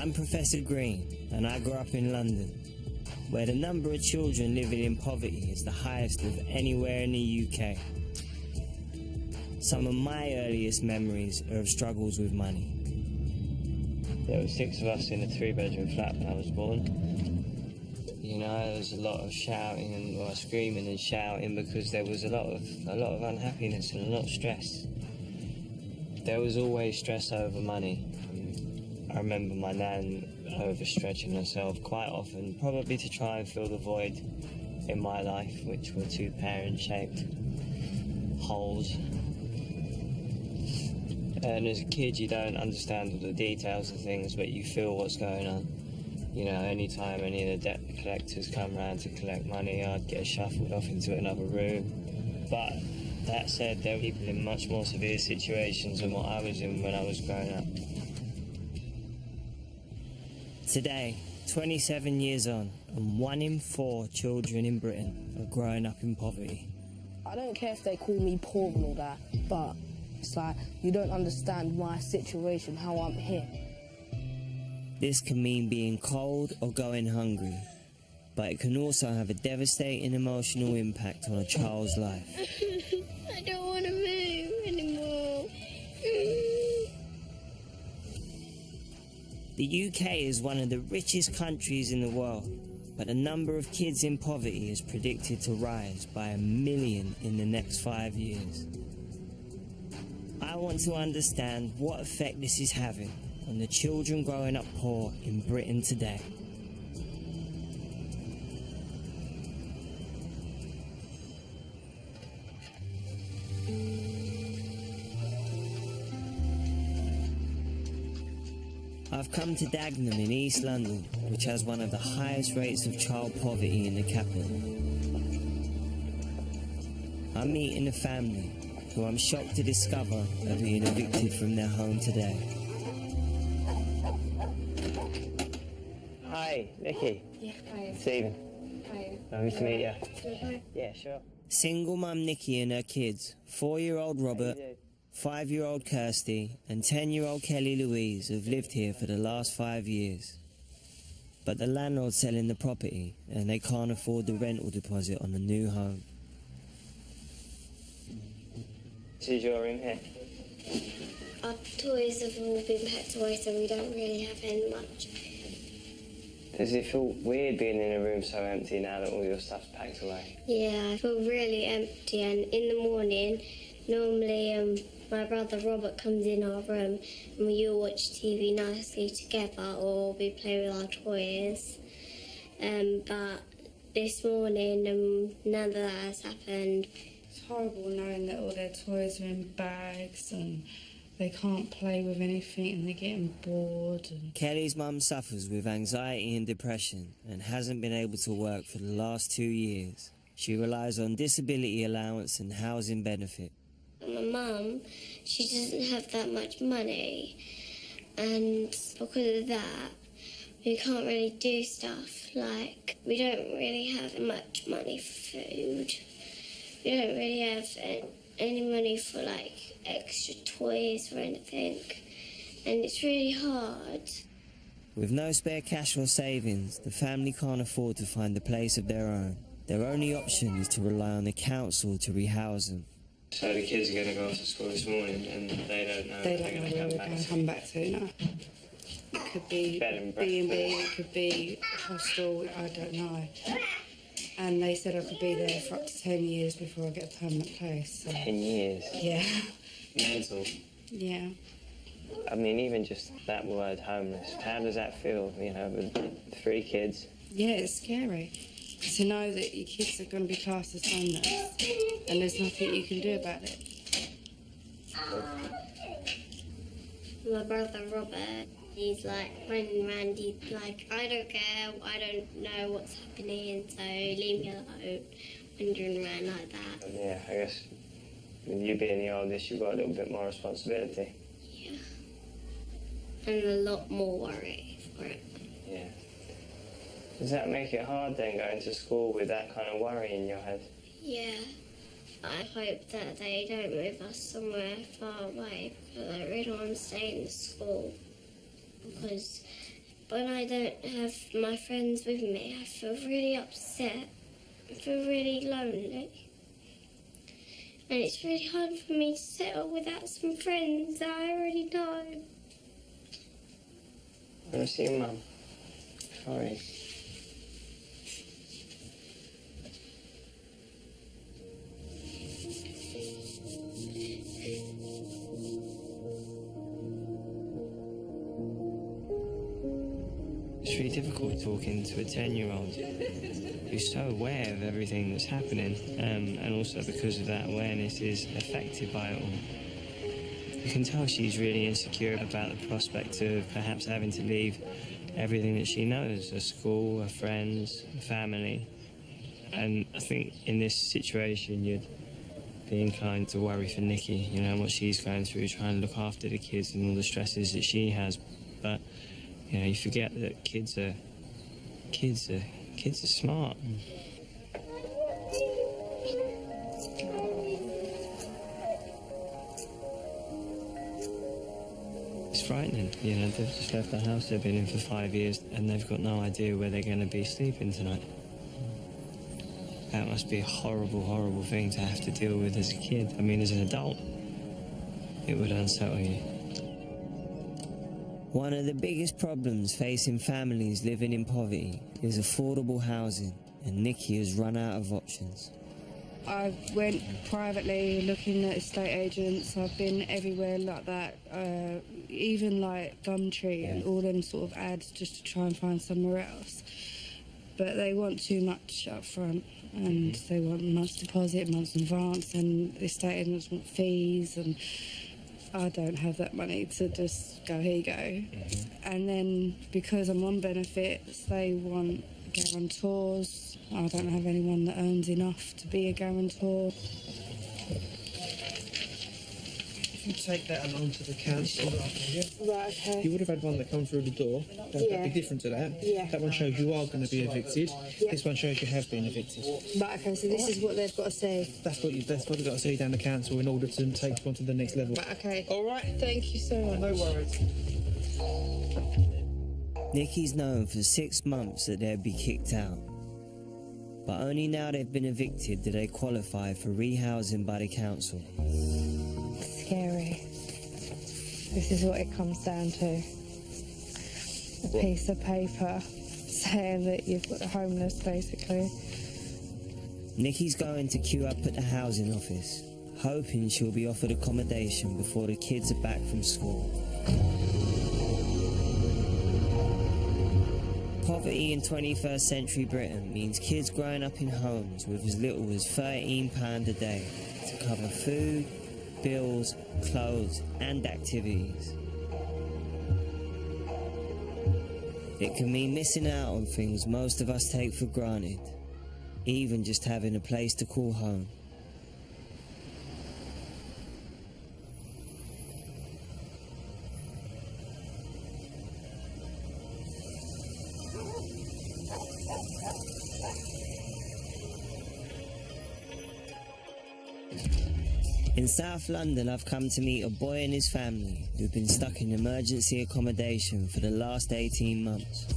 I'm Professor Green, and I grew up in London, where the number of children living in poverty is the highest of anywhere in the UK. Some of my earliest memories are of struggles with money. There were 6 of us in a 3-bedroom flat when I was born. You know, there was a lot of shouting and screaming and shouting because there was a lot of unhappiness and a lot of stress. There was always stress over money. I remember my nan overstretching herself quite often, probably to try and fill the void in my life, which were 2 parent-shaped holes. And as a kid, you don't understand all the details of things, but you feel what's going on. You know, anytime any of the debt collectors come round to collect money, I'd get shuffled off into another room. But that said, there were people in much more severe situations than what I was in when I was growing up. Today, 27 years on, and 1 in 4 children in Britain are growing up in poverty. I don't care if they call me poor and all that, but it's like, you don't understand my situation, how I'm here. This can mean being cold or going hungry, but it can also have a devastating emotional impact on a child's life. I don't want to move anymore. The UK is one of the richest countries in the world, but the number of kids in poverty is predicted to rise by 1 million in the next 5 years. I want to understand what effect this is having on the children growing up poor in Britain today. I've come to Dagenham in East London, which has one of the highest rates of child poverty in the capital. I'm meeting a family who I'm shocked to discover are being evicted from their home today. Hi, Nikki. Yeah, hi. Stephen. Hi. Lovely to meet you. Hi. Yeah, sure. Single mum Nikki and her kids, 4-year-old Robert, 5-year-old Kirsty, and 10-year-old Kelly Louise have lived here for the last 5 years. But the landlord's selling the property and they can't afford the rental deposit on the new home. This is your room here. Our toys have all been packed away, so we don't really have any much. Does it feel weird being in a room so empty now that all your stuff's packed away? Yeah, I feel really empty, and in the morning, normally my brother Robert comes in our room and we all watch TV nicely together, or we play with our toys. But this morning, none of that has happened. It's horrible knowing that all their toys are in bags and they can't play with anything and they're getting bored. Kelly's mum suffers with anxiety and depression and hasn't been able to work for the last 2 years. She relies on disability allowance and housing benefit. My mum, she doesn't have that much money, and because of that, we can't really do stuff. Like, we don't really have much money for food. We don't really have any money for, like, extra toys or anything, and it's really hard. With no spare cash or savings, the family can't afford to find a place of their own. Their only option is to rely on the council to rehouse them. So the kids are going to go off to school this morning and they don't know They don't know where we're going to come back to, no. It could be B&B, it could be hostel, I don't know. And they said I could be there for up to 10 years before I get a permanent place. So. 10 years? Yeah. Mental. Yeah. I mean, even just that word, homeless, how does that feel, you know, with 3 kids? Yeah, it's scary. To know that your kids are going to be classed as homeless and there's nothing you can do about it. My brother Robert, he's like running around, he's like, I don't care, I don't know what's happening, so leave me alone, wandering around like that. Yeah, I guess with you being the oldest, you've got a little bit more responsibility. Yeah. And a lot more worry for it. Yeah. Does that make it hard then, going to school with that kind of worry in your head? Yeah. I hope that they don't move us somewhere far away, because I really want to stay in the school, because When I don't have my friends with me, I feel really upset. I feel really lonely. And it's really hard for me to settle without some friends that I already know. I want to see your mum. Sorry. It's really difficult talking to a 10-year-old who's so aware of everything that's happening, and also because of that awareness is affected by it all. You can tell she's really insecure about the prospect of perhaps having to leave everything that she knows, her school, her friends, her family. And I think in this situation you'd be inclined to worry for Nikki, you know, what she's going through, trying to look after the kids and all the stresses that she has. But you know, you forget that kids are smart. It's frightening, you know, they've just left the house they've been in for 5 years and they've got no idea where they're going to be sleeping tonight. That must be a horrible, horrible thing to have to deal with as a kid. I mean, as an adult, it would unsettle you. One of the biggest problems facing families living in poverty is affordable housing, and Nikki has run out of options. I went privately looking at estate agents. I've been everywhere like that, even like Gumtree and all them sort of ads just to try and find somewhere else. But they want too much up front, and they want month's deposit, month's advance, and the estate agents want fees, and I don't have that money to just go, here you go. And then because I'm on benefits, they want guarantors. I don't have anyone that earns enough to be a guarantor. If you take that along to the council, Right, okay. you would have had one that come through the door. That'd be different to that. Yeah. That one shows you are going to be evicted. Yeah. This one shows you have been evicted. Right, okay, so this is what they've got to say. That's what they've got to see down the council in order to take you on to the next level. Right, okay. All right. Thank you so much. No worries. Nikki's known for 6 months that they'd be kicked out. But only now they've been evicted do they qualify for rehousing by the council. Scary. This is what it comes down to. A piece of paper saying that you've got homeless, basically. Nikki's going to queue up at the housing office, hoping she'll be offered accommodation before the kids are back from school. Poverty in 21st century Britain means kids growing up in homes with as little as £13 a day to cover food, bills, clothes and activities. It can mean missing out on things most of us take for granted, even just having a place to call home. In South London, I've come to meet a boy and his family who've been stuck in emergency accommodation for the last 18 months.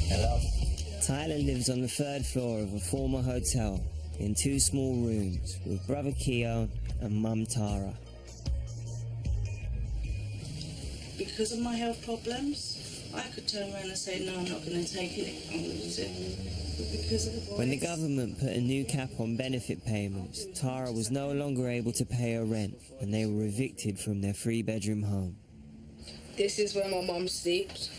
Hello. Tyler lives on the 3rd floor of a former hotel in 2 small rooms with brother Keon and mum Tara. Because of my health problems, I could turn around and say, no, I'm not going to take it, I'm going to lose it. But because of the boys... When the government put a new cap on benefit payments, Tara was no longer able to pay her rent and they were evicted from their 3-bedroom home. This is where my mum sleeps.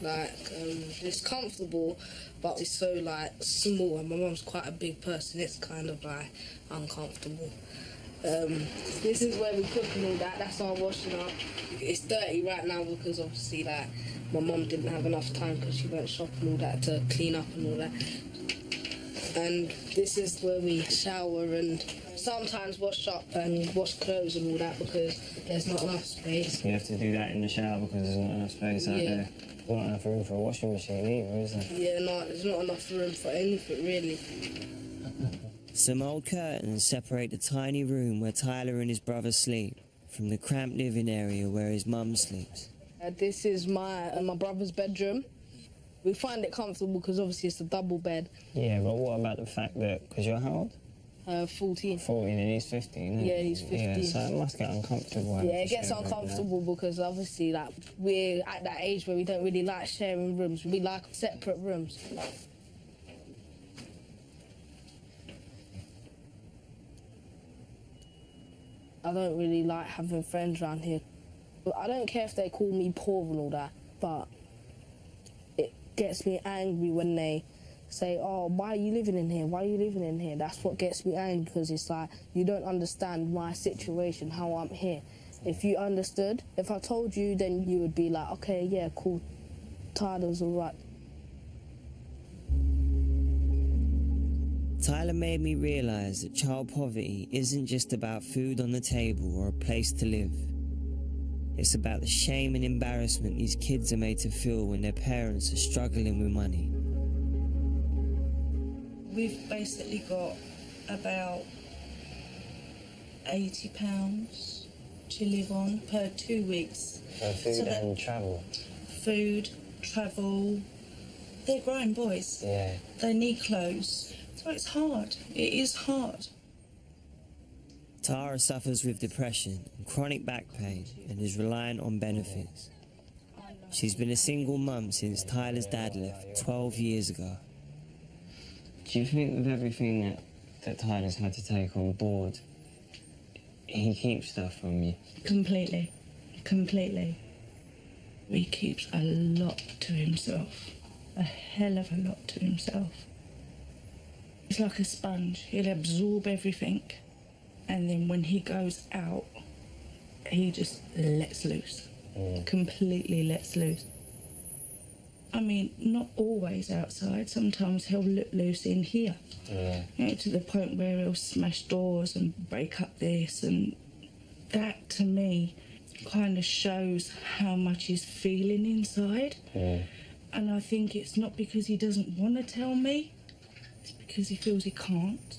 It's comfortable, but it's so small, and my mum's quite a big person. It's kind of uncomfortable. This is where we cook and all that. That's our washing up. It's dirty right now because obviously my mum didn't have enough time because she went shopping and all that to clean up and all that. And this is where we shower and sometimes wash up and wash clothes and all that because there's not enough space. You have to do that in the shower because there's not enough space out there. There's not enough room for a washing machine either, is there? Yeah, no, there's not enough room for anything really. Some old curtains separate the tiny room where Tyler and his brother sleep from the cramped living area where his mum sleeps. This is my brother's bedroom. We find it comfortable because obviously it's a double bed. Yeah, but what about the fact that, because you're how old? 14. 14 and he's 15, isn't Yeah, he? he's 15. Yeah, so it must get uncomfortable. Yeah, it gets uncomfortable because obviously like we're at that age where we don't really like sharing rooms. We like separate rooms. I don't really like having friends around here. I don't care if they call me poor and all that, but it gets me angry when they say, oh, why are you living in here? Why are you living in here? That's what gets me angry, because it's like, you don't understand my situation, how I'm here. If you understood, if I told you, then you would be like, okay, yeah, cool, Tyler's all right. Tyler made me realise that child poverty isn't just about food on the table or a place to live. It's about the shame and embarrassment these kids are made to feel when their parents are struggling with money. We've basically got about £80 to live on per 2 weeks. For food and travel. Food, travel. They're grown boys. Yeah. They need clothes. So it's hard. It is hard. Tara suffers with depression and chronic back pain and is reliant on benefits. She's been a single mum since Tyler's dad left 12 years ago. Do you think with everything that Tyler's had to take on board, he keeps stuff from you? Completely. Completely. He keeps a lot to himself. A hell of a lot to himself. He's like a sponge. He'll absorb everything, and then when he goes out, he just lets loose. Completely lets loose. I mean, not always outside. Sometimes he'll let loose in here. Yeah. You know, to the point where he'll smash doors and break up this, and that to me kind of shows how much he's feeling inside. And I think it's not because he doesn't want to tell me, it's because he feels he can't.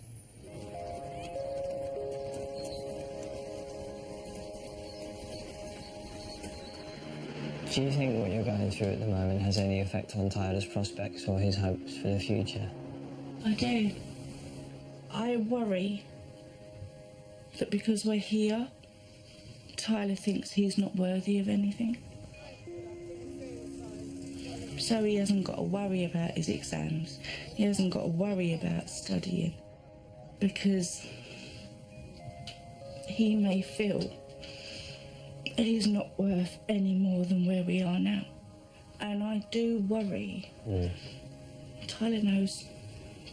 Do you think what you're going through at the moment has any effect on Tyler's prospects or his hopes for the future? I do. I worry that because we're here, Tyler thinks he's not worthy of anything. So he hasn't got to worry about his exams. He hasn't got to worry about studying, because he may feel he's not worth any more than where we are now. And I do worry. Tyler knows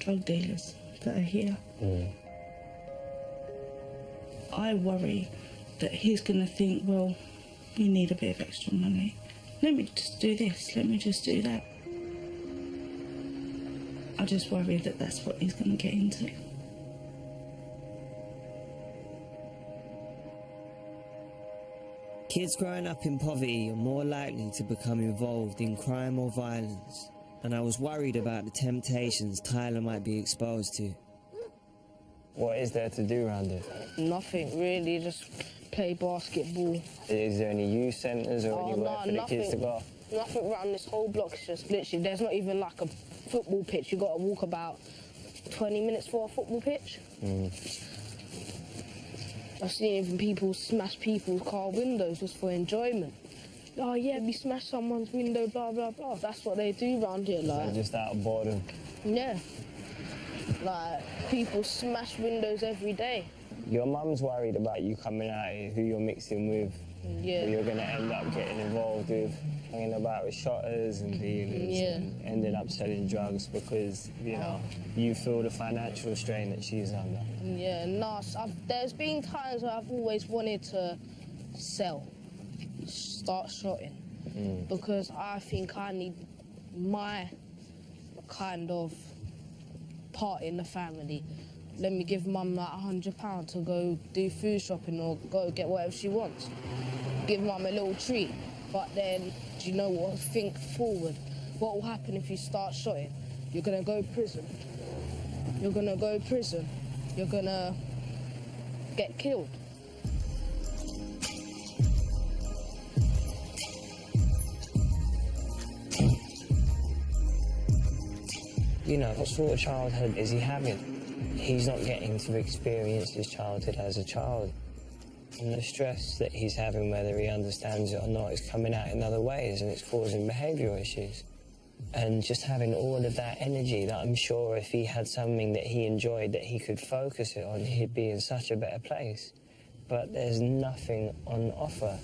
drug dealers that are here. I worry that he's going to think, well, we need a bit of extra money. Let me just do this, let me just do that. I just worry that that's what he's going to get into. Kids growing up in poverty are more likely to become involved in crime or violence, and I was worried about the temptations Tyler might be exposed to. What is there to do around it? Nothing really, just play basketball. Is there any youth centres or anywhere for the kids to go? Nothing around this whole block. It's just literally, there's not even like a football pitch. You've got to walk about 20 minutes for a football pitch. I've seen even people smash people's car windows just for enjoyment. Oh yeah, we smashed someone's window, blah, blah, blah. That's what they do around here, like. They're just out of boredom. Yeah. Like, people smash windows every day. Your mum's worried about you coming out here, who you're mixing with, Yeah. who you're going to end up getting involved with, hanging about with shotters and dealers, and ending up selling drugs because, you know, you feel the financial strain that she's under. Yeah, no, there's been times where I've always wanted to start shotting, because I think I need my kind of part in the family. Let me give mum like £100 to go do food shopping or go get whatever she wants. Give mum a little treat. But then, do you know what? Think forward. What will happen if you start shotting? You're gonna go prison. You're gonna go prison. You're gonna get killed. You know, what sort of childhood is he having? He's not getting to experience his childhood as a child. And the stress that he's having, whether he understands it or not, is coming out in other ways, and it's causing behavioural issues. And just having all of that energy that I'm sure if he had something that he enjoyed that he could focus it on, he'd be in such a better place. But there's nothing on offer.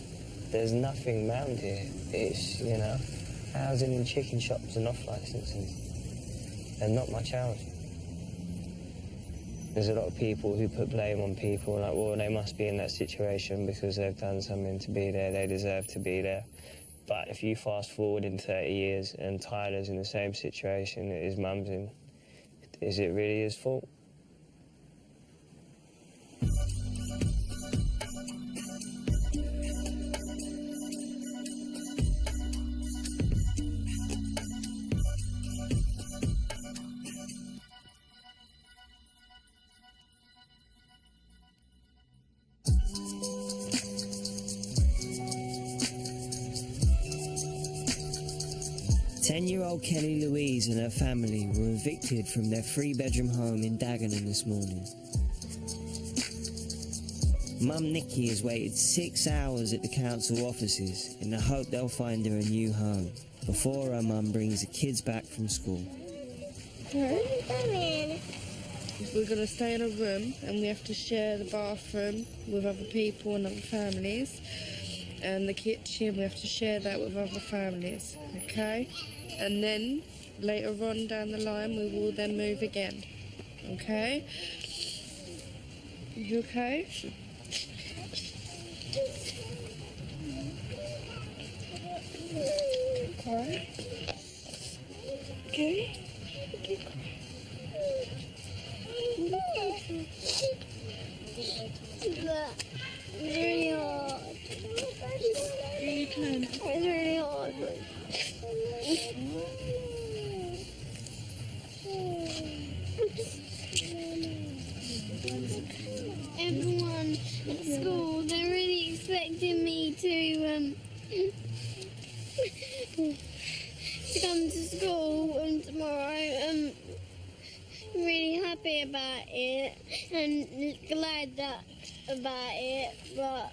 There's nothing round here. It's, you know, housing and chicken shops and off licences. And not much else. There's a lot of people who put blame on people, like, well, they must be in that situation because they've done something to be there, they deserve to be there. But if you fast forward in 30 years and Tyler's in the same situation that his mum's in, is it really his fault? Ten-year-old Kelly Louise and her family were evicted from their three-bedroom home in Dagenham this morning. Mum Nikki has waited 6 hours at the council offices in the hope they'll find her a new home before her mum brings the kids back from school. We're going to stay in a room and we have to share the bathroom with other people and other families. And the kitchen, we have to share that with other families, okay? And then, later on down the line, we will then move again, okay? You okay? Cry? Okay? It's really hard. It's really hard. Everyone at school, they're really expecting me to come to school tomorrow. I'm really happy about it and glad about it, but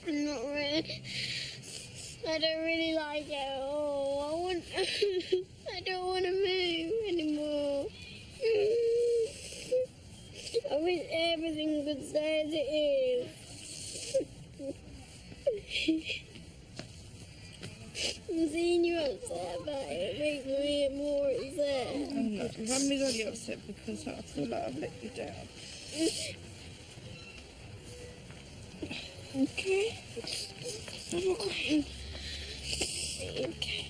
I'm not really. I don't really like it at all. I don't want to move anymore. I wish everything could stay as it is. I'm seeing you upset about it. It makes me more upset. I'm not. Family's only upset because I feel like I've let you down. Okay? I'm okay. Okay.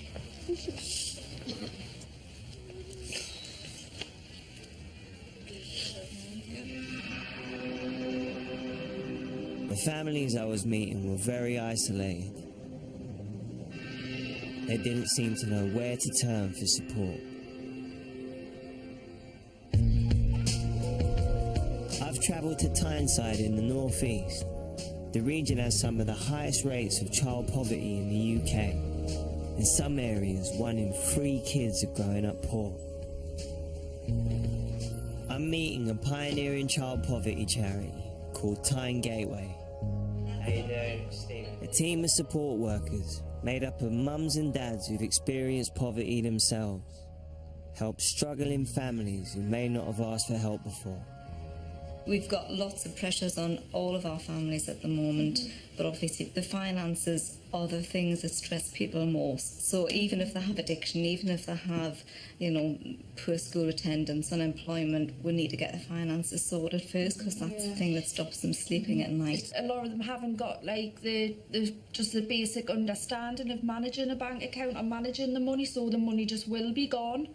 The families I was meeting were very isolated. They didn't seem to know where to turn for support. I've travelled to Tyneside in the northeast. The region has some of the highest rates of child poverty in the UK. In some areas, 1 in 3 kids are growing up poor. I'm meeting a pioneering child poverty charity called Tyne Gateway. How you doing, Steve? A team of support workers made up of mums and dads who've experienced poverty themselves, help struggling families who may not have asked for help before. We've got lots of pressures on all of our families at the moment, but obviously the finances are the things that stress people most. So even if they have addiction, even if they have, poor school attendance, unemployment, we need to get the finances sorted first, because that's the thing that stops them sleeping at night. A lot of them haven't got the basic understanding of managing a bank account and managing the money, so the money just will be gone.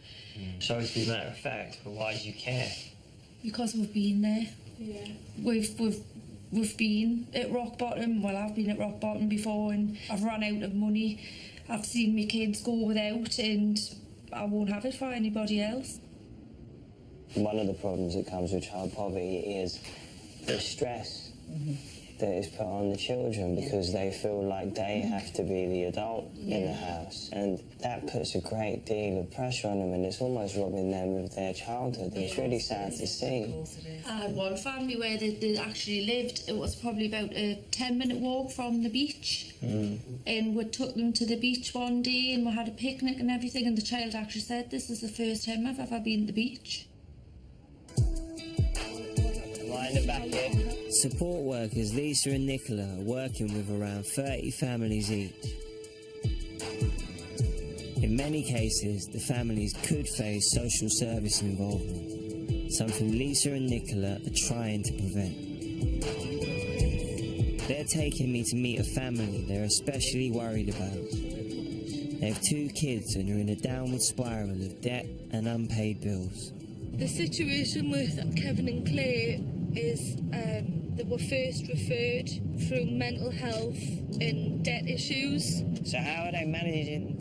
Sorry to be matter of fact, but why do you care? Because we've been there. Yeah. We've been at rock bottom. Well, I've been at rock bottom before, and I've run out of money. I've seen my kids go without, and I won't have it for anybody else. One of the problems that comes with child poverty is the stress. that is put on the children because they feel like they have to be the adult in the house, and that puts a great deal of pressure on them, and it's almost robbing them of their childhood. It's really sad to see. I had one family where they actually lived, it was probably about a 10-minute walk from the beach, and we took them to the beach one day and we had a picnic and everything, and the child actually said, "This is the first time I've ever been to the beach." Support workers Lisa and Nicola are working with around 30 families each. In many cases, the families could face social service involvement, something Lisa and Nicola are trying to prevent. They're taking me to meet a family they're especially worried about. They have 2 kids and are in a downward spiral of debt and unpaid bills. The situation with Kevin and Claire is they were first referred through mental health and debt issues. So how are they managing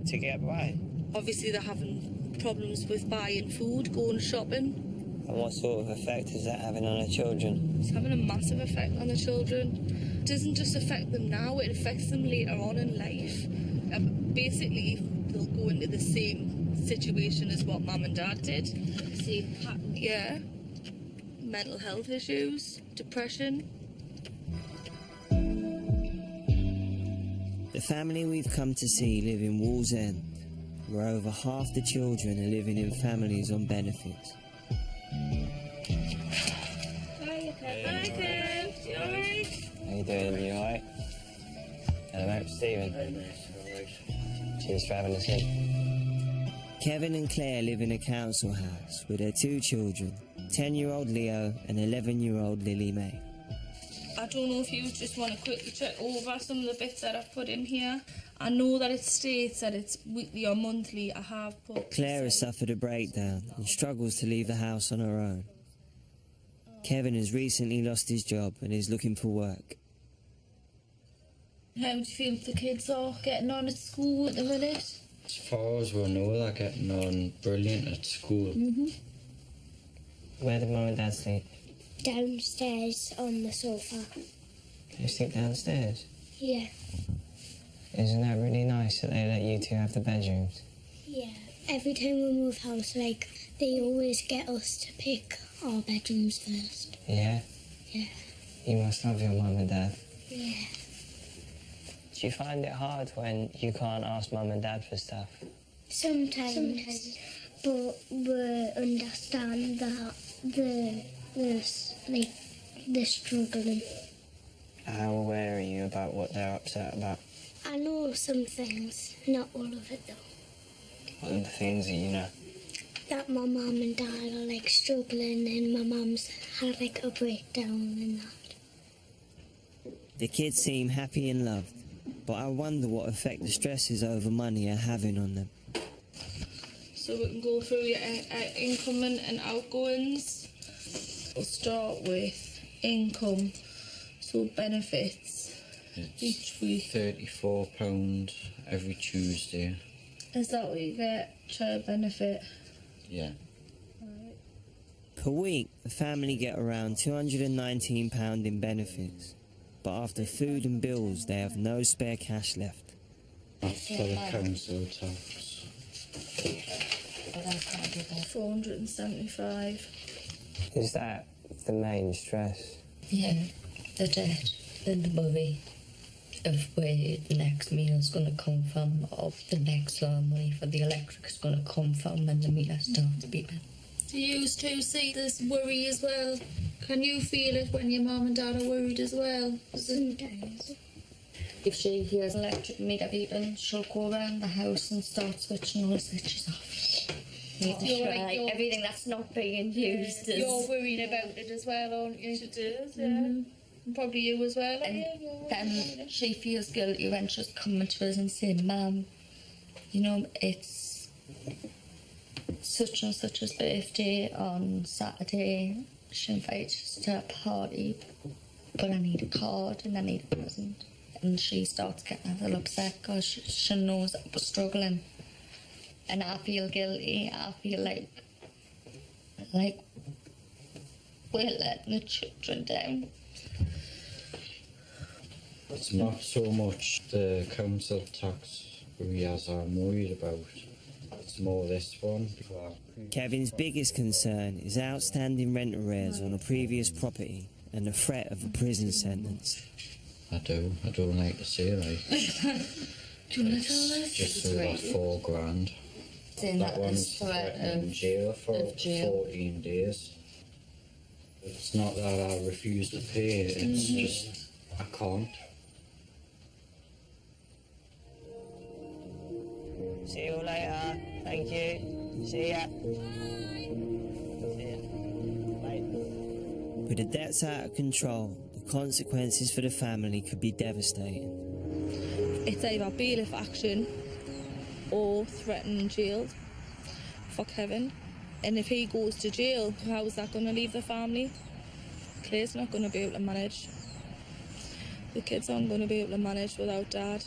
to get by? Obviously they're having problems with buying food, going shopping. And what sort of effect is that having on the children? It's having a massive effect on the children. It doesn't just affect them now, it affects them later on in life. Basically, they'll go into the same situation as what Mum and Dad did. Same pattern. Yeah. Mental health issues, depression. The family we've come to see live in Wallsend, where over half the children are living in families on benefits. Hi, Kev. You alright? How you doing? You alright? Hello, Stephen. Cheers for having us in. Kevin and Claire live in a council house with their 2 children, 10-year-old Leo and 11-year-old Lily May. I don't know if you just want to quickly check over some of the bits that I've put in here. I know that it states that it's weekly or monthly. I have put... Claire has suffered a breakdown and struggles to leave the house on her own. Kevin has recently lost his job and is looking for work. How do you feel the kids are getting on at school at the minute? As far as we know, they're getting on brilliant at school. Where did Mum and Dad sleep? Downstairs on the sofa. They sleep downstairs? Yeah. Isn't that really nice that they let you 2 have the bedrooms? Yeah. Every time we move house, they always get us to pick our bedrooms first. Yeah? Yeah. You must love your Mum and Dad. Yeah. Do you find it hard when you can't ask Mum and Dad for stuff? Sometimes. But we understand that they're struggling. How aware are you about what they're upset about? I know some things, not all of it though. What are the things that you know? That my mum and dad are struggling, and my mum's had a breakdown and that. The kids seem happy and loved, but I wonder what effect the stresses over money are having on them. So we can go through your incoming and outgoings. We'll start with income, so benefits each week. £34 every Tuesday. Is that what you get, child benefit? Yeah. Per week, the family get around £219 in benefits, but after food and bills, they have no spare cash left. After the council tax. 475. Is that the main stress? Yeah, the debt and the worry of where the next meal's going to come from, or the next money for the electric's going to come from when the meal starts beeping. Do you two see this worry as well? Can you feel it when your mum and dad are worried as well? Sometimes. If she hears electric meter beeping, she'll go around the house and start switching all the switches off. Everything that's not being used is... You're worried about it as well, aren't you? She does, yeah. Probably you as well, and then she feels guilty when she's coming to us and saying, "Mum, you know, it's such and such's birthday on Saturday. She invites us to a party, but I need a card and I need a present." And she starts getting a little upset because she knows that we're struggling. And I feel guilty. I feel like we're letting the children down. It's not so much the council tax arrears I'm worried about. It's more this one. Kevin's biggest concern is outstanding rent arrears on a previous property and the threat of a prison sentence. I don't like to say like. Do you want to tell us? Just over 4 grand. That one's threatened in jail for 14 days. It's not that I refuse to pay, it's just I can't. See you later. Thank you. See ya. Bye. With the debts out of control, the consequences for the family could be devastating. It's either bailiff action or threatened jail for Kevin. And if he goes to jail, how is that going to leave the family? Claire's not going to be able to manage. The kids aren't going to be able to manage without Dad.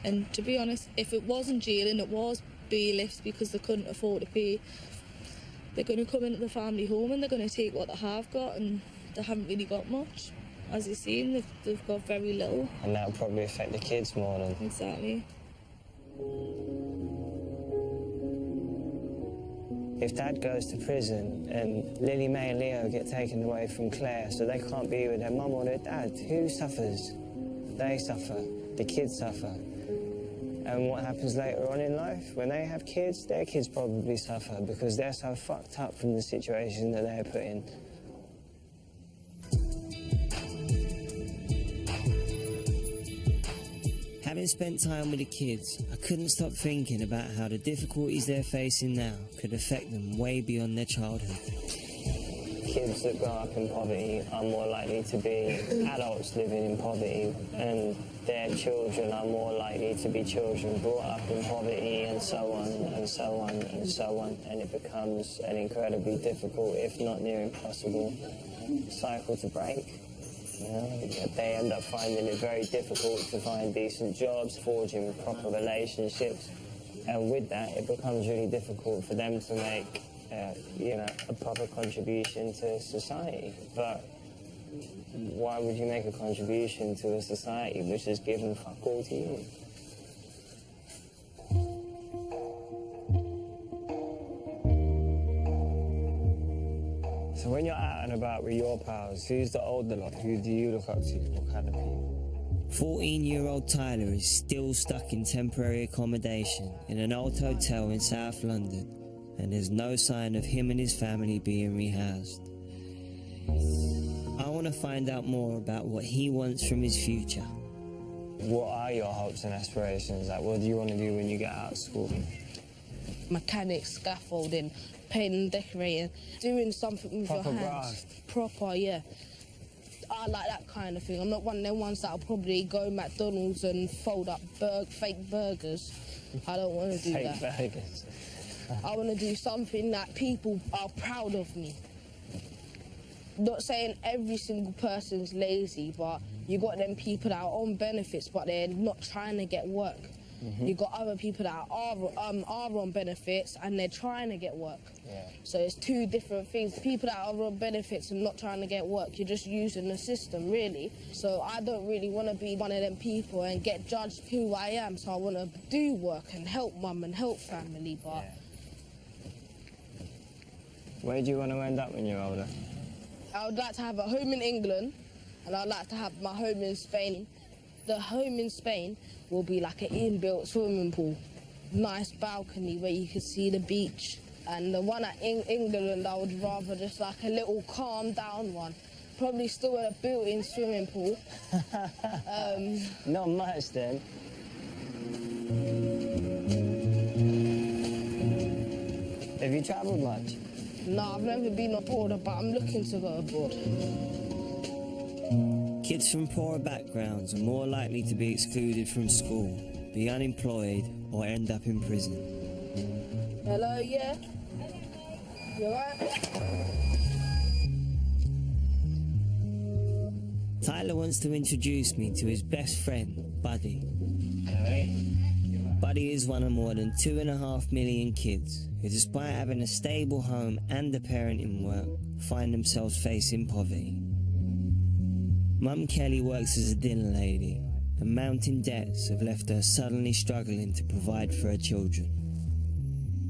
And to be honest, if it wasn't jail and it was bailiffs because they couldn't afford to pay, they're going to come into the family home and they're going to take what they have got, and they haven't really got much. As you've seen, they've got very little. And that'll probably affect the kids more than... Exactly. If Dad goes to prison and Lily May and Leo get taken away from Claire so they can't be with their mum or their dad, who suffers? They suffer. The kids suffer. And what happens later on in life? When they have kids, their kids probably suffer because they're so fucked up from the situation that they're put in. Having spent time with the kids, I couldn't stop thinking about how the difficulties they're facing now could affect them way beyond their childhood. Kids that grow up in poverty are more likely to be adults living in poverty, and their children are more likely to be children brought up in poverty, and so on, and so on, and so on. And it becomes an incredibly difficult, if not near impossible, cycle to break. You know, they end up finding it very difficult to find decent jobs, forging proper relationships, and with that, it becomes really difficult for them to make, a proper contribution to society. But why would you make a contribution to a society which has given fuck all to you? So when you're out and about with your pals, who's the older lot? Who do you look up to? What kind of people? 14-year-old Tyler is still stuck in temporary accommodation in an old hotel in South London, and there's no sign of him and his family being rehoused. I want to find out more about what he wants from his future. What are your hopes and aspirations? Like, what do you want to do when you get out of school? Mechanics, scaffolding, painting, decorating, doing something with Proper your hands. graft. Proper, yeah. I like that kind of thing. I'm not one of them ones that'll probably go McDonald's and fold up fake burgers. I don't want to do that. Fake burgers. I want to do something that people are proud of me. Not saying every single person's lazy, but you got them people that are on benefits, but they're not trying to get work. You got other people that are on benefits and they're trying to get work. Yeah. So it's two different things. People that are on benefits and not trying to get work, you're just using the system, really. So I don't really want to be one of them people and get judged who I am. So I want to do work and help mum and help family, but... Yeah. Where do you want to end up when you're older? I would like to have a home in England, and I'd like to have my home in Spain. The home in Spain will be like an inbuilt swimming pool, nice balcony where you can see the beach. And the one at England, I would rather just like a little calm down one. Probably still in a built-in swimming pool. Not much then. Have you travelled much? No, I've never been abroad, but I'm looking to go abroad. Kids from poorer backgrounds are more likely to be excluded from school, be unemployed, or end up in prison. Hello, yeah? You alright? Tyler wants to introduce me to his best friend, Buddy. Buddy is one of more than 2.5 million kids who, despite having a stable home and a parenting work, find themselves facing poverty. Mum Kelly works as a dinner lady, and mounting debts have left her suddenly struggling to provide for her children.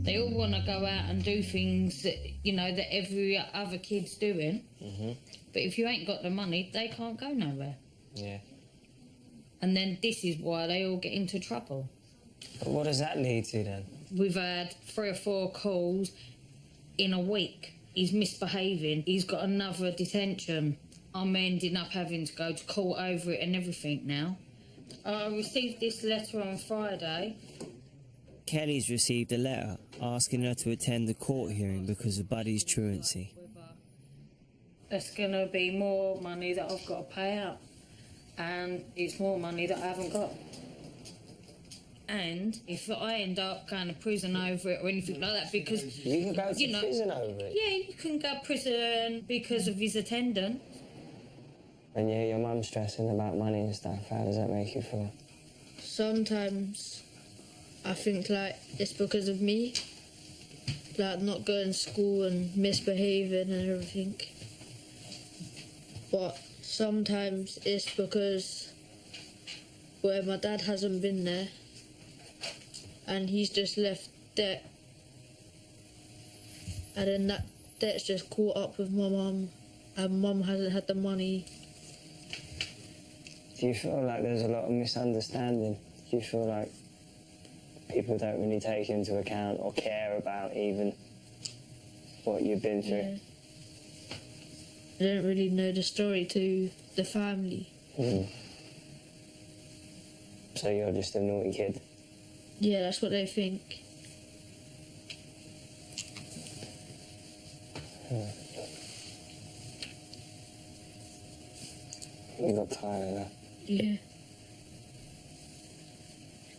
They all want to go out and do things that, you know, that every other kid's doing. But if you ain't got the money, they can't go nowhere. Yeah. And then this is why they all get into trouble. But what does that lead to then? We've had 3 or 4 calls in a week. He's misbehaving. He's got another detention. I'm ending up having to go to court over it and everything now. I received this letter on Friday. Kelly's received a letter asking her to attend the court hearing because of Buddy's truancy. There's going to be more money that I've got to pay out. And it's more money that I haven't got. And if I end up going to prison over it or anything like that, because... You can go to prison over it? Yeah, you can go to prison because of his attendance. And yeah, your mum's stressing about money and stuff. How does that make you feel? Sometimes I think, like, it's because of me. Like, not going to school and misbehaving and everything. But sometimes it's because where my dad hasn't been there and he's just left debt, and then that debt's just caught up with my mum, and mum hasn't had the money. Do you feel like there's a lot of misunderstanding? Do you feel like people don't really take into account or care about even what you've been through? Yeah. I don't really know the story to the family. So you're just a naughty kid? Yeah, that's what they think. You got Tyler. Yeah.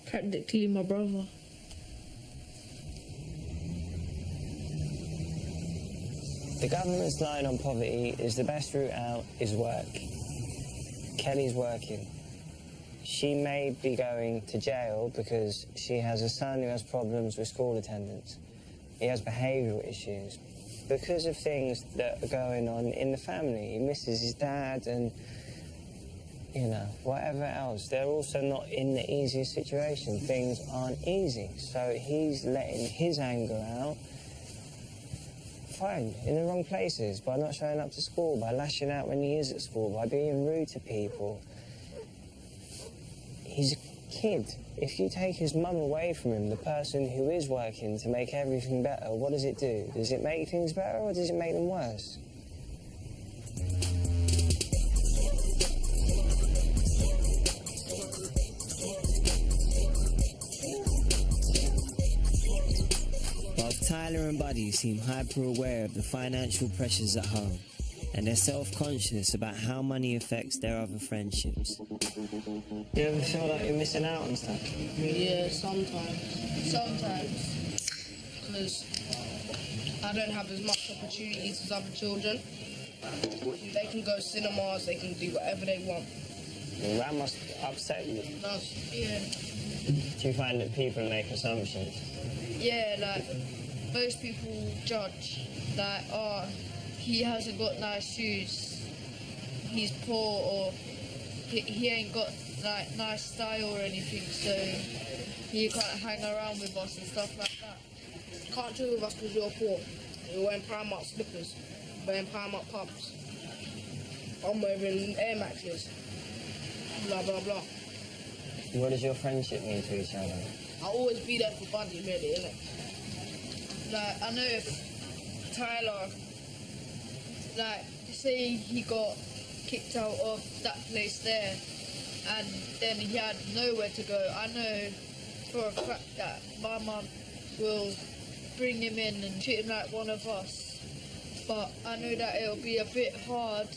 Practically my brother. The government's line on poverty is the best route out is work. Kelly's working. She may be going to jail because she has a son who has problems with school attendance. He has behavioural issues. Because of things that are going on in the family, he misses his dad and, you know, whatever else. They're also not in the easiest situation. Things aren't easy. So he's letting his anger out, fine, in the wrong places, by not showing up to school, by lashing out when he is at school, by being rude to people. He's a kid. If you take his mum away from him, the person who is working to make everything better, what does it do? Does it make things better or does it make them worse? Both Tyler and Buddy seem hyper-aware of the financial pressures at home, and they're self-conscious about how money affects their other friendships. Do you ever feel like you're missing out on stuff? Yeah, sometimes. Because I don't have as much opportunities as other children. They can go cinemas, they can do whatever they want. Well, that must upset you. It does, yeah. Do you find that people make assumptions? Yeah, like, most people judge, like, oh, he hasn't got nice shoes, he's poor, or he ain't got, like, nice style or anything, so he can't hang around with us and stuff like that. Can't chill with us because you're poor. You're wearing Primark slippers, wearing Primark pumps. I'm wearing Air Maxes. Blah, blah, blah. What does your friendship mean to each other? I'll always be there for Buddy, really, innit? Like, I know if Tyler, like, say he got kicked out of that place there and then he had nowhere to go, I know for a fact that my mum will bring him in and treat him like one of us. But I know that it'll be a bit hard,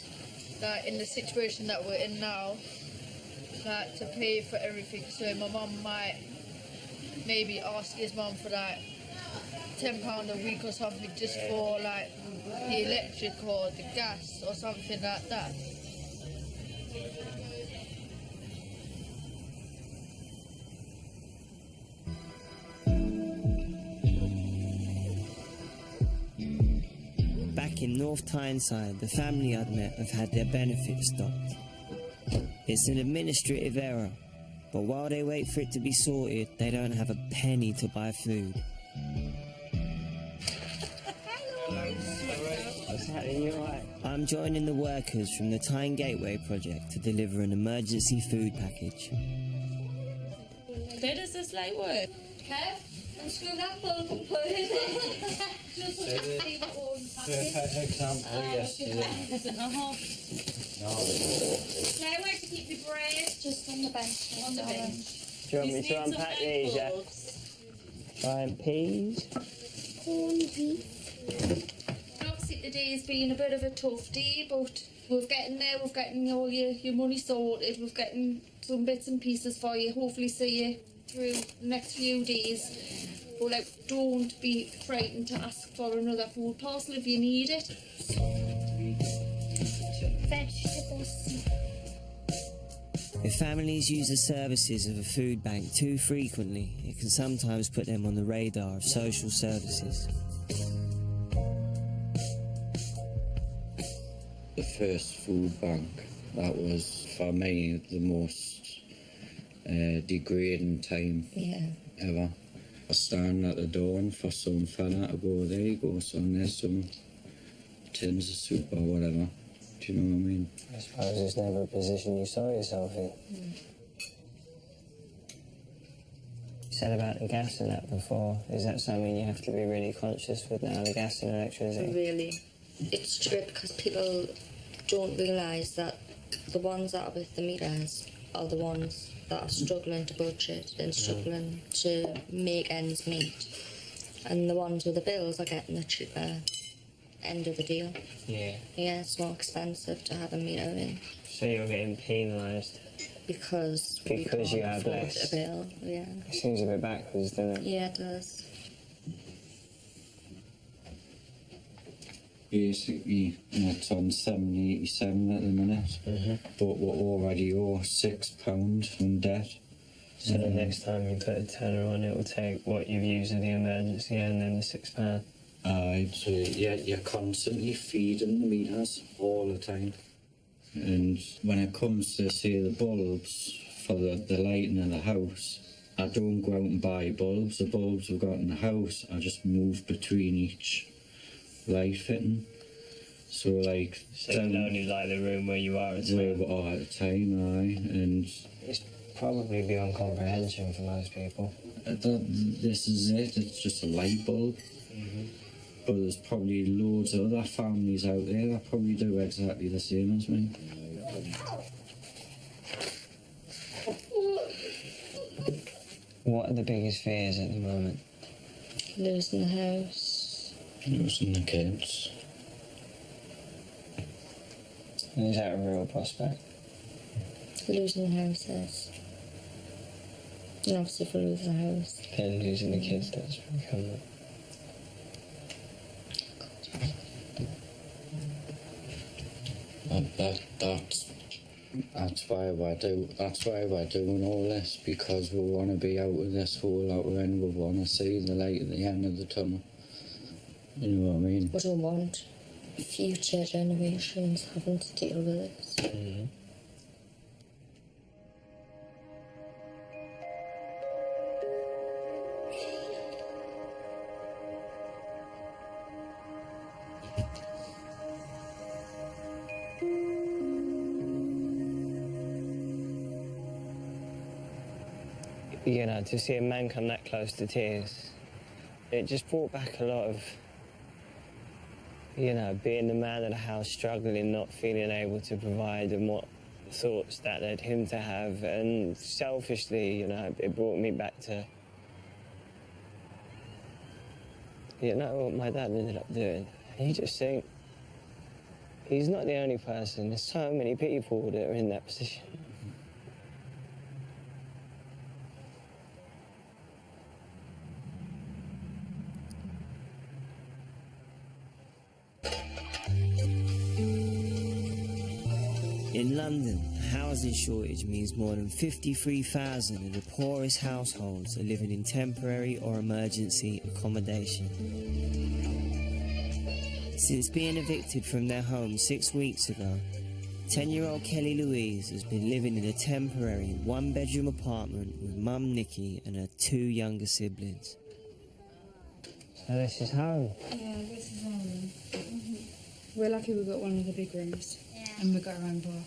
like, in the situation that we're in now, like, to pay for everything. So my mum might maybe ask his mum for, like, £10 a week or something just for, like, the electric or the gas or something like that. Back in North Tyneside, the family I'd met have had their benefits stopped. It's an administrative error, but while they wait for it to be sorted, they don't have a penny to buy food. I'm joining the workers from the Tyne Gateway project to deliver an emergency food package. Where does this light work? Kev, unscrew that plug and put it in. Just see what one Perfect example yesterday. Claire, where to keep your bread? Just on the bench. On the bench. Do you want me to unpack these, yeah? Giant peas. Corned beef. Obviously today's been a bit of a tough day, but we're getting there. We're getting all your money sorted. We're getting some bits and pieces for you. Hopefully see you through the next few days. But like, don't be frightened to ask for another food parcel if you need it. Vegetables. If families use the services of a food bank too frequently, it can sometimes put them on the radar of social services. The first food bank, that was for me the most degrading time ever. I stand at the door and for some fella to go, there you go son, there's some tins of soup or whatever. Do you know what I mean? I suppose it's never a position you saw yourself in. You said about the gas and that before. Is that something you have to be really conscious with now, the gas and electricity? Really, it's true because people don't realise that the ones that are with the meters are the ones that are struggling to budget and struggling to make ends meet. And the ones with the bills are getting the cheaper end of the deal. Yeah. Yeah, it's more expensive to have a meter in. So you're getting penalised? Because you have less. A bill, yeah. It seems a bit backwards, doesn't it? Yeah, it does. Basically, it's on 7.87 at the minute, but we're already owe £6 in debt. So the next time you put a tenner on, it will take what you've used in the emergency and then the £6. Aye, so you're constantly feeding the meters all the time. And when it comes to, say, the bulbs for the lighting of the house, I don't go out and buy bulbs. The bulbs we've got in the house, I just move between each light fitting. So, like... So you only like the room where you are at the time? Where we are at the time, aye. And it's probably beyond comprehension for most people. This is it, it's just a light bulb. But there's probably loads of other families out there that probably do exactly the same as me. What are the biggest fears at the moment? Losing the house. Losing the kids. And is that a real prospect? Losing the houses. And obviously if we lose the house. Then losing the kids does become it. That's why we're doing all this, because we want to be out of this hole that we're in. We want to see the light at the end of the tunnel. You know what I mean? We don't want future generations having to deal with this. You know, to see a man come that close to tears, it just brought back a lot of, you know, being the man of the house, struggling, not feeling able to provide, and what thoughts that led him to have. And selfishly, you know, it brought me back to, you know, what my dad ended up doing. And you just think, he's not the only person. There's so many people that are in that position. In London, a housing shortage means more than 53,000 of the poorest households are living in temporary or emergency accommodation. Since being evicted from their home 6 weeks ago, 10-year-old Kelly Louise has been living in a temporary one-bedroom apartment with mum Nikki and her 2 younger siblings. So this is home? Yeah, this is home. We're lucky we've got one of the big rooms. Yeah. And we've got our own bathroom.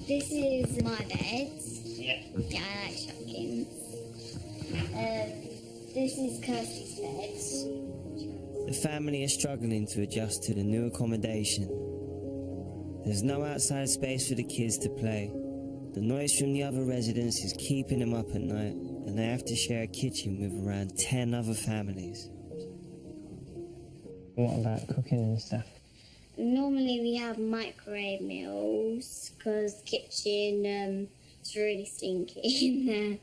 This is my bed. Yeah. Yeah, I like shotguns. This is Kirsty's bed. The family is struggling to adjust to the new accommodation. There's no outside space for the kids to play. The noise from the other residents is keeping them up at night, and they have to share a kitchen with around 10 other families. What about cooking and stuff? Normally we have microwave meals because kitchen is really stinky in there.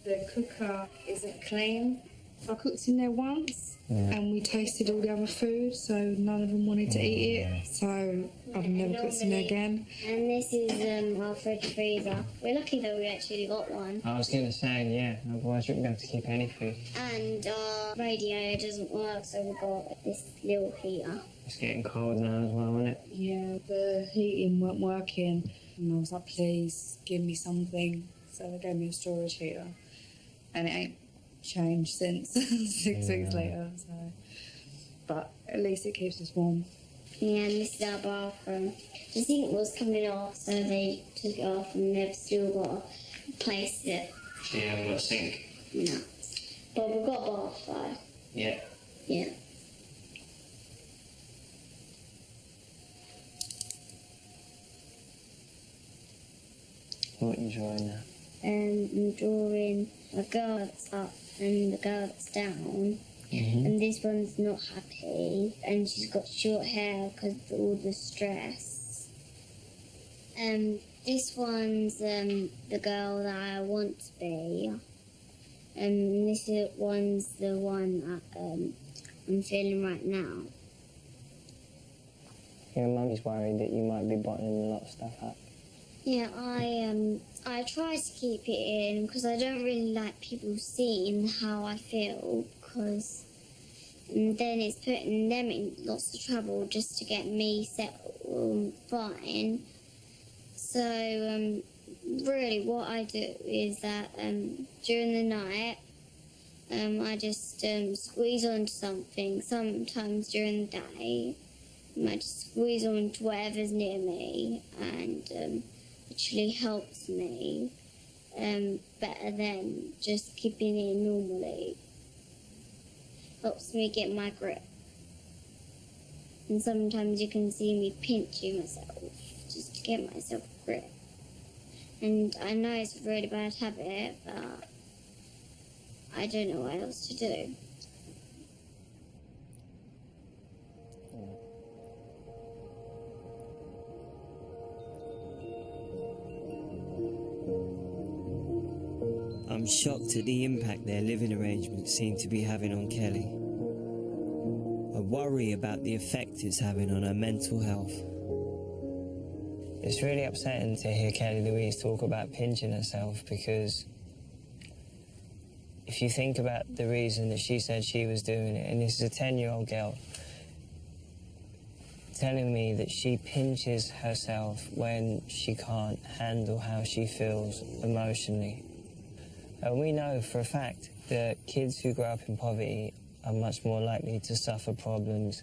The cooker isn't clean. I cooked in there once and we tasted all the other food, so none of them wanted to eat it. So I've never cooked in there again. And this is our fridge freezer. We're lucky that we actually got one. I was going to say, yeah, otherwise you wouldn't be able to keep any food. And our radio doesn't work, so we've got this little heater. It's getting cold now as well, isn't it? Yeah, the heating weren't working. And I was like, please give me something. So they gave me a storage heater. And it ain't changed since 6 weeks later. So, but at least it keeps us warm. Yeah, and this is our bathroom. The sink was coming off, so they took it off, and they've still got to place it. So you haven't got a sink? No. But we've got a bath though. Yeah. Yeah. What are you drawing now? I'm drawing a girl that's up and the girl that's down. And this one's not happy, and she's got short hair because of all the stress. This one's the girl that I want to be, and this one's the one that I'm feeling right now. Your mummy's worried that you might be bottling a lot of stuff up. Yeah, I try to keep it in because I don't really like people seeing how I feel, because then it's putting them in lots of trouble just to get me settled fine. So really what I do is that during the night I just squeeze onto something. Sometimes during the day I just squeeze onto whatever's near me, and actually helps me better than just keeping it normally. Helps me get my grip. And sometimes you can see me pinching myself just to get myself a grip. And I know it's a really bad habit, but I don't know what else to do. I'm shocked at the impact their living arrangements seem to be having on Kelly. I worry about the effect it's having on her mental health. It's really upsetting to hear Kelly Louise talk about pinching herself, because if you think about the reason that she said she was doing it, and this is a 10-year-old girl telling me that she pinches herself when she can't handle how she feels emotionally. And we know for a fact that kids who grow up in poverty are much more likely to suffer problems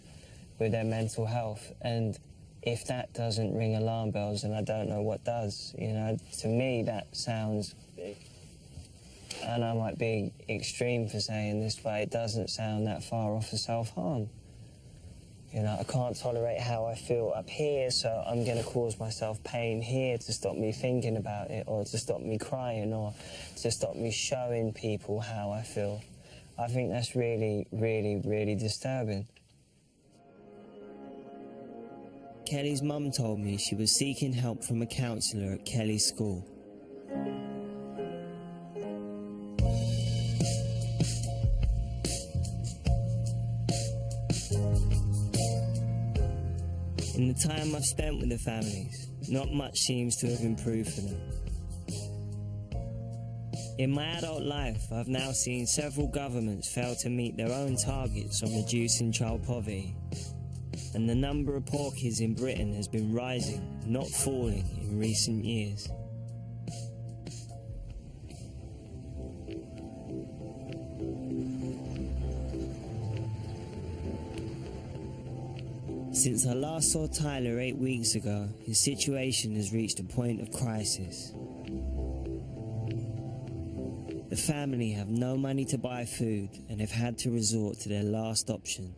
with their mental health. And if that doesn't ring alarm bells, then I don't know what does. You know, to me that sounds, and I might be extreme for saying this, but it doesn't sound that far off of self-harm. You know, I can't tolerate how I feel up here, so I'm going to cause myself pain here to stop me thinking about it, or to stop me crying, or to stop me showing people how I feel. I think that's really, really, really disturbing. Kelly's mum told me she was seeking help from a counsellor at Kelly's school. In the time I've spent with the families, not much seems to have improved for them. In my adult life, I've now seen several governments fail to meet their own targets on reducing child poverty. and the number of poor kids in Britain has been rising, not falling, in recent years. Since I last saw Tyler 8 weeks ago, his situation has reached a point of crisis. The family have no money to buy food and have had to resort to their last option.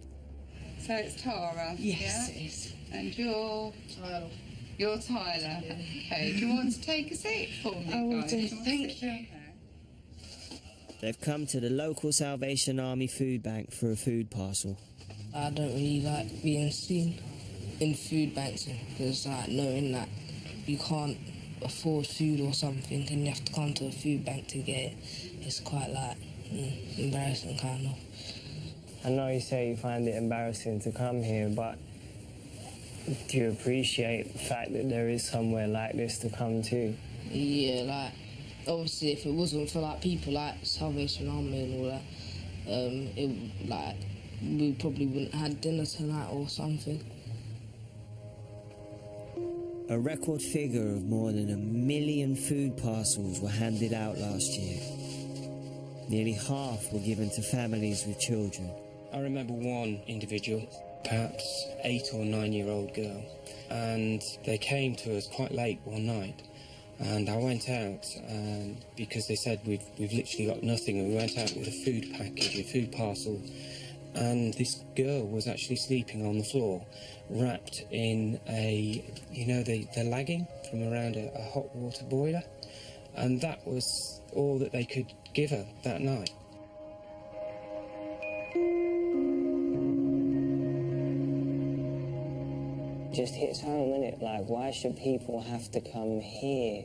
So it's Tara? Yes, it is. And you're? Tyler. You're Tyler? Yeah. Okay, do you want to take a seat for me, I will guys? do, thank you. They've come to the local Salvation Army food bank for a food parcel. I don't really like being seen in food banks because like knowing that you can't afford food or something and you have to come to a food bank to get it, it's quite like embarrassing kind of. I know you say you find it embarrassing to come here, but do you appreciate the fact that there is somewhere like this to come to? Yeah, like obviously if it wasn't for like people like Salvation Army and all that, it like we probably wouldn't have had dinner tonight or something. A record figure of more than 1 million food parcels were handed out last year. Nearly half were given to families with children. I remember one individual, perhaps 8 or 9-year-old girl, and they came to us quite late one night. And I went out because they said we've literally got nothing, and we went out with a food package, a food parcel. And this girl was actually sleeping on the floor, wrapped in a, you know, the lagging from around a hot water boiler. And that was all that they could give her that night. Just hits home, innit? Like, why should people have to come here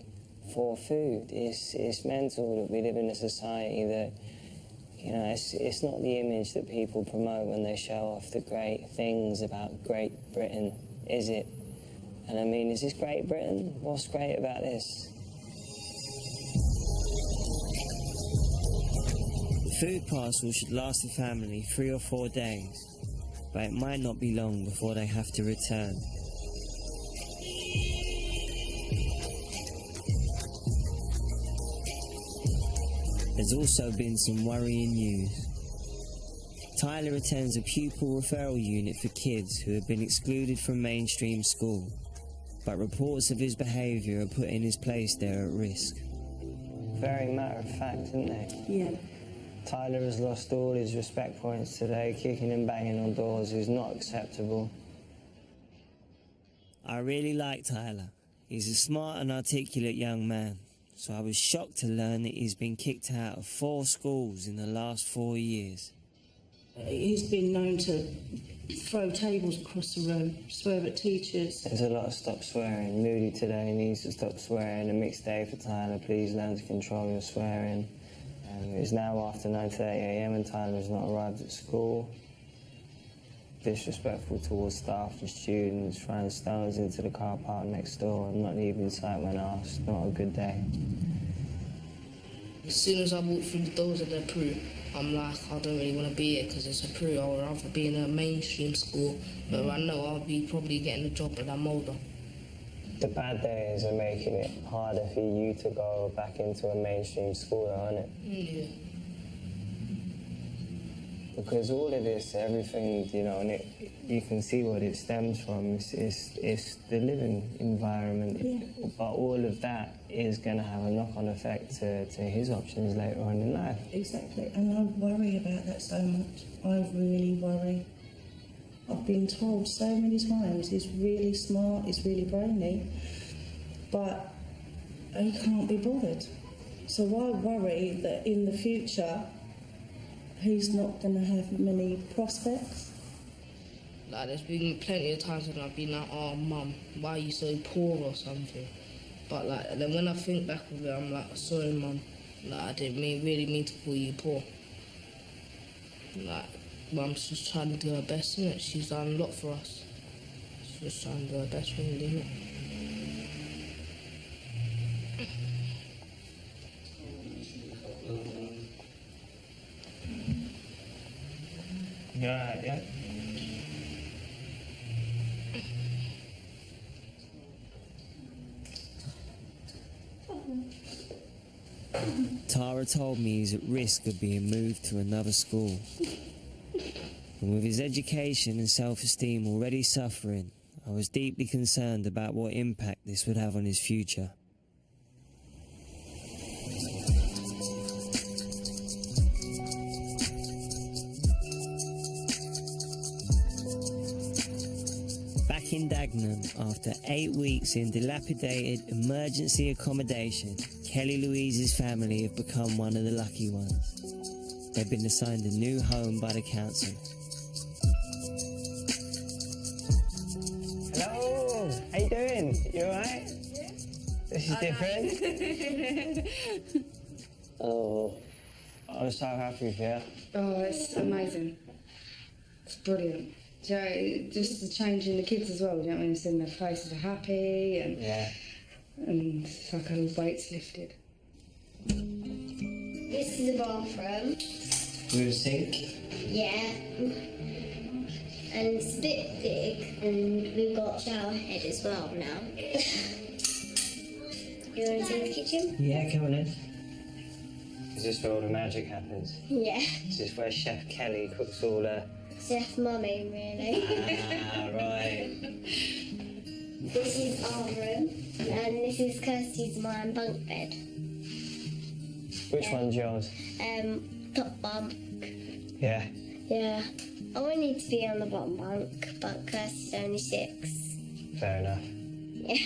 for food? It's mental that we live in a society that, you know, it's not the image that people promote when they show off the great things about Great Britain, is it? And I mean, is this Great Britain? What's great about this? The food parcel should last the family 3 or 4 days, but it might not be long before they have to return. There's also been some worrying news. Tyler attends a pupil referral unit for kids who have been excluded from mainstream school, but reports of his behaviour are putting his place there at risk. Very matter of fact, isn't they? Yeah. Tyler has lost all his respect points today, kicking and banging on doors is not acceptable. I really like Tyler. He's a smart and articulate young man. So I was shocked to learn that he's been kicked out of 4 schools in the last 4 years. He's been known to throw tables across the room, swear at teachers. There's a lot of stop swearing. Moody today needs to stop swearing. A mixed day for Tyler. Please learn to control your swearing. It's now after 9:30 a.m. and Tyler has not arrived at school. Disrespectful towards staff and students, throwing stones into the car park next door and not leaving sight when asked. Not a good day. As soon as I walk through the doors of the Peru, I'm like, I don't really want to be here because it's a Peru. I would rather be in a mainstream school, but I know I'll be probably getting a job when I'm older. The bad days are making it harder for you to go back into a mainstream school, aren't it? Yeah. Because all of this, everything, you know, and you can see what it stems from. It's the living environment. Yeah. But all of that is going to have a knock-on effect to his options later on in life. Exactly, and I worry about that so much. I really worry. I've been told so many times he's really smart, he's really brainy, but he can't be bothered. So I worry that in the future he's not going to have many prospects. Like, there's been plenty of times when I've been like, oh, Mum, why are you so poor or something? But, like, then when I think back of it, I'm like, sorry, Mum. Like, I didn't really mean to call you poor. Like, Mum's just trying to do her best, innit? She's done a lot for us. She's just trying to do her best, really, innit? Yeah. Tara told me he's at risk of being moved to another school. And with his education and self-esteem already suffering, I was deeply concerned about what impact this would have on his future. Back in Dagenham, after 8 weeks in dilapidated emergency accommodation, Kelly Louise's family have become one of the lucky ones. They've been assigned a new home by the council. Hello, how you doing? You alright? Yeah. This is different. Oh, I'm so happy for you. Oh, it's amazing. It's brilliant. Do you know, just the change in the kids as well, you know what I mean? Seeing their faces are happy and it's like a weight's lifted. This is the bathroom. With a sink? Yeah. And it's a bit big, and we've got a shower head as well now. You want to see the kitchen? Yeah, come on in. Is this where all the magic happens? Yeah. Is this where Chef Kelly cooks all the... Chef Mummy, really. Ah, right. This is our room, and this is Kirsty's mine bunk bed. Which one's yours? Top bunk. Yeah. Yeah. I wanted to be on the bottom bunk, but Kirsty's only 6. Fair enough. Yeah.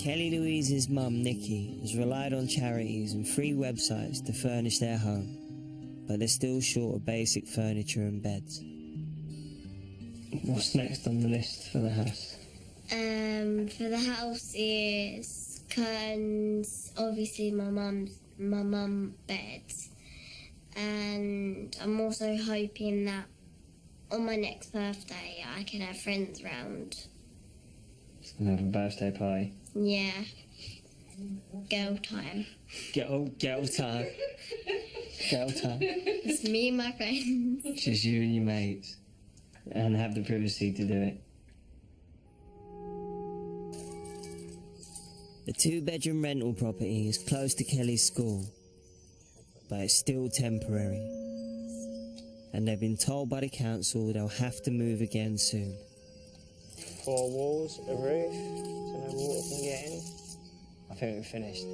Kelly Louise's mum, Nikki, has relied on charities and free websites to furnish their home, but they're still short of basic furniture and beds. What's next on the list for the house? For the house is curtains, obviously my mum beds, and I'm also hoping that on my next birthday I can have friends round. And have a birthday party? Yeah. Girl time. Girl time. Girl time. It's me and my friends. Just you and your mates. And have the privacy to do it. The 2-bedroom rental property is close to Kelly's school, but it's still temporary. And they've been told by the council they'll have to move again soon. 4 walls, a roof, so no water can get in. I think we're finished.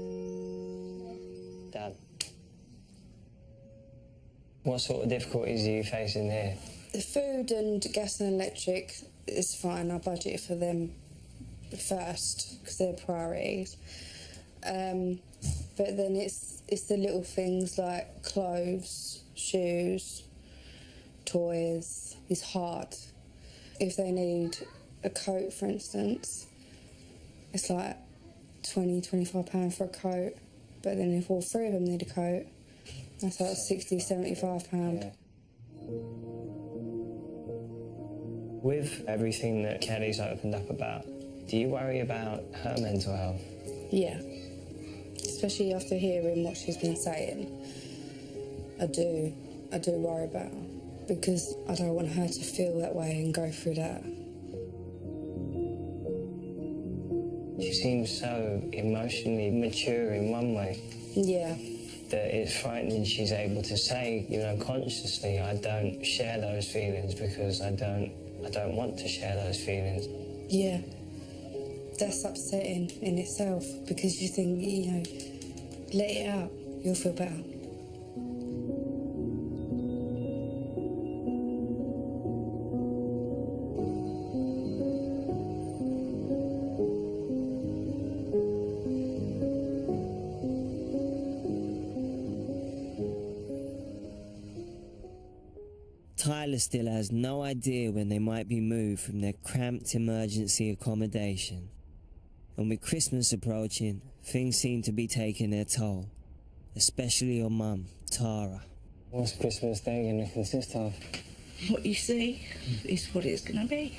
Done. What sort of difficulties are you facing here? The food and gas and electric is fine. I budget for them first because they're priorities. But then it's the little things like clothes, shoes, toys. It's hard. If they need a coat, for instance, it's like £20–25 for a coat. But then if all 3 of them need a coat, that's like £60–75. Yeah. With everything that Kelly's opened up about, do you worry about her mental health? Yeah. Especially after hearing what she's been saying. I do worry about her. Because I don't want her to feel that way and go through that. She seems so emotionally mature in one way. Yeah. That it's frightening she's able to say, you know, consciously, I don't share those feelings because I don't want to share those feelings. Yeah. That's upsetting in itself because you think, you know, let it out, you'll feel better. Tyler still has no idea when they might be moved from their cramped emergency accommodation. And with Christmas approaching, things seem to be taking their toll, especially on Mum, Tara. What's Christmas Day going to consist of? What you see is what it's going to be.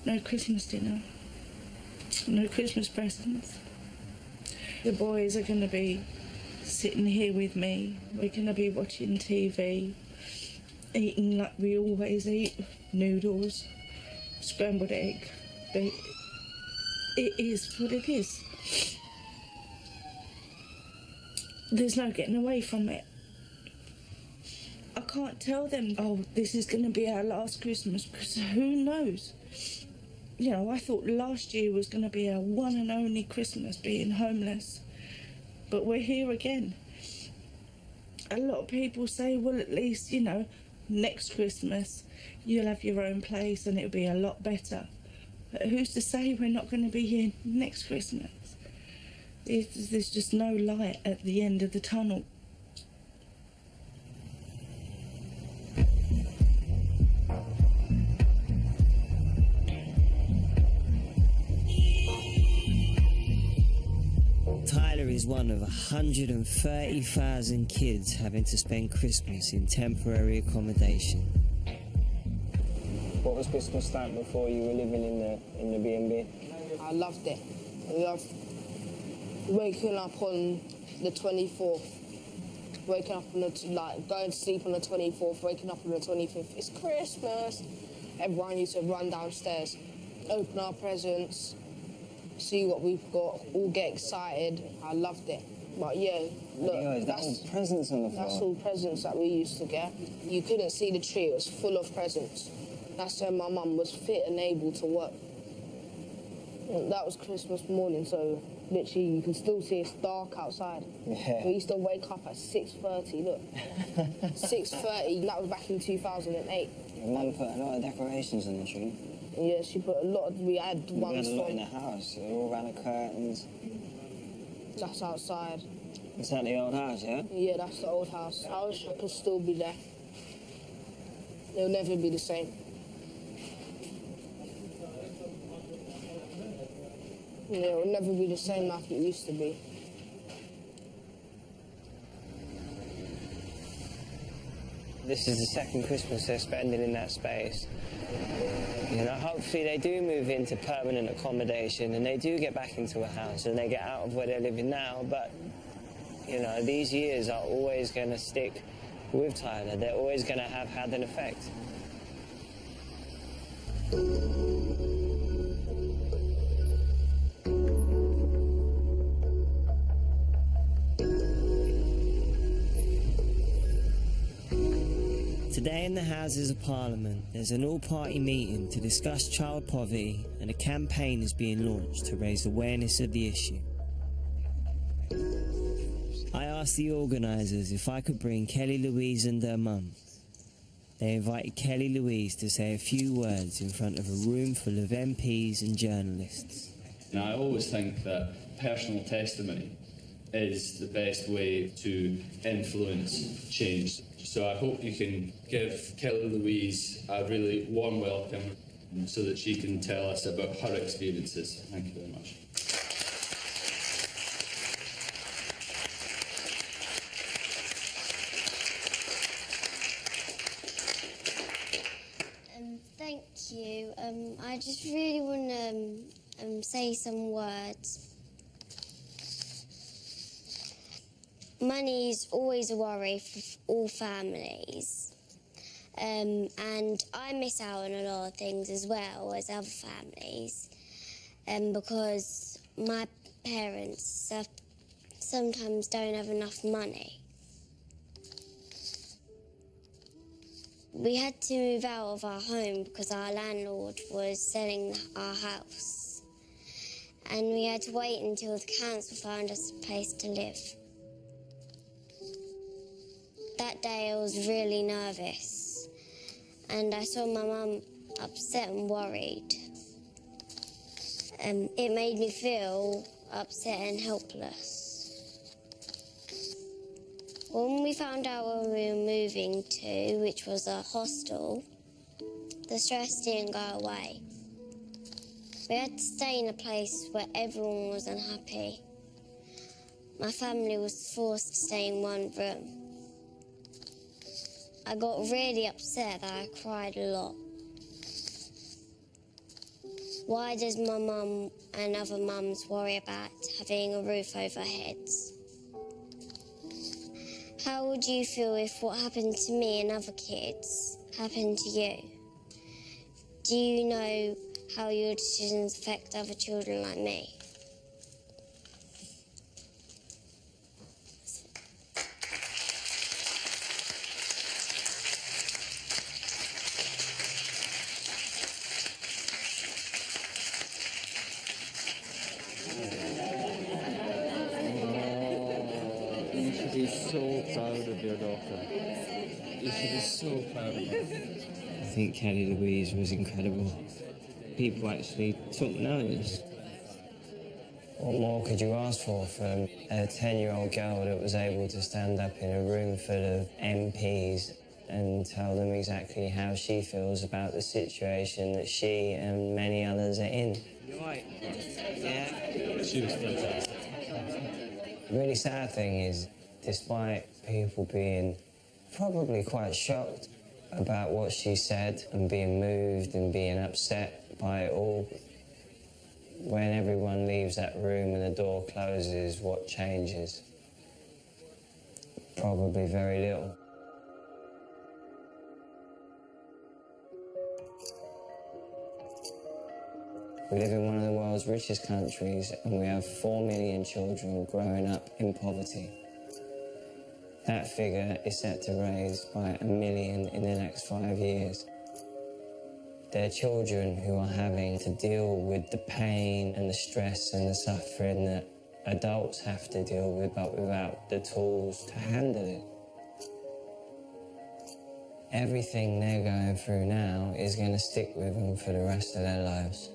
No Christmas dinner, no Christmas presents. The boys are going to be sitting here with me. We're going to be watching TV, eating like we always eat, noodles, scrambled egg. It is what it is. there's no getting away from it. I can't tell them, oh, this is going to be our last Christmas, because who knows? You know, I thought last year was going to be our one and only Christmas being homeless, but we're here again. A lot of people say, well, at least, you know, next Christmas you'll have your own place and it'll be a lot better. But who's to say we're not going to be here next Christmas? There's just no light at the end of the tunnel. Tyler is one of 130,000 kids having to spend Christmas in temporary accommodation. What was Christmas like before you were living in the B&B? I loved it. I loved waking up on the 24th, waking up on going to sleep on the 24th, waking up on the 25th. It's Christmas. Everyone used to run downstairs, open our presents, see what we've got, all get excited. I loved it. But yeah, look, that's all presents on the floor. That's all presents that we used to get. You couldn't see the tree, it was full of presents. That's when my mum was fit and able to work. And that was Christmas morning, so literally you can still see it's dark outside. Yeah. We used to wake up at 6:30, look. 6:30, that was back in 2008. Your mum put a lot of decorations on the tree. Yeah, she put a lot of, we had We ones had a lot from, in the house, they were all around the curtains. that's outside. Is that the old house, yeah? Yeah, that's the old house. I wish I could still be there. It'll never be the same. Yeah, it'll never be the same like it used to be. This is the second Christmas they're spending in that space. You know, hopefully they do move into permanent accommodation and they do get back into a house and they get out of where they're living now, but, you know, these years are always going to stick with Tyler. They're always going to have had an effect. Today in the Houses of Parliament, there's an all-party meeting to discuss child poverty, and a campaign is being launched to raise awareness of the issue. I asked the organisers if I could bring Kelly Louise and her mum. They invited Kelly Louise to say a few words in front of a room full of MPs and journalists. And I always think that personal testimony is the best way to influence change. So I hope you can give Kelly Louise a really warm welcome so that she can tell us about her experiences. Thank you very much. Thank you. I just really want to say some words. Money is always a worry for all families, and I miss out on a lot of things as well as other families, because my parents sometimes don't have enough money. We had to move out of our home because our landlord was selling our house, and we had to wait until the council found us a place to live. That day I was really nervous, and I saw my mum upset and worried. It made me feel upset and helpless. When we found out where we were moving to, which was a hostel, the stress didn't go away. We had to stay in a place where everyone was unhappy. My family was forced to stay in one room. I got really upset that I cried a lot. Why does my mum and other mums worry about having a roof over heads? How would you feel if what happened to me and other kids happened to you? Do you know how your decisions affect other children like me? your daughter. You should be so proud of her. I think Kelly Louise was incredible. People actually took notice. What more could you ask for from a 10-year-old girl that was able to stand up in a room full of MPs and tell them exactly how she feels about the situation that she and many others are in? You're right. Yeah. She was fantastic. The really sad thing is, despite people being probably quite shocked about what she said and being moved and being upset by it all, when everyone leaves that room and the door closes, what changes? Probably very little. We live in one of the world's richest countries and we have 4 million children growing up in poverty. That figure is set to rise by 1 million in the next 5 years. They're children who are having to deal with the pain and the stress and the suffering that adults have to deal with, but without the tools to handle it. Everything they're going through now is going to stick with them for the rest of their lives.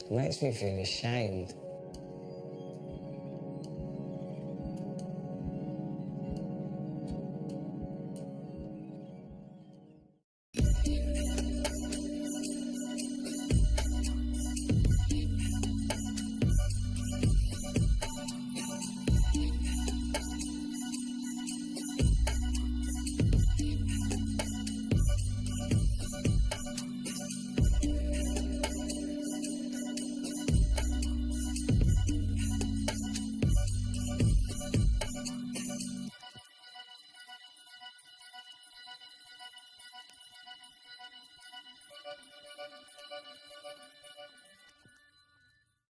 It makes me feel ashamed.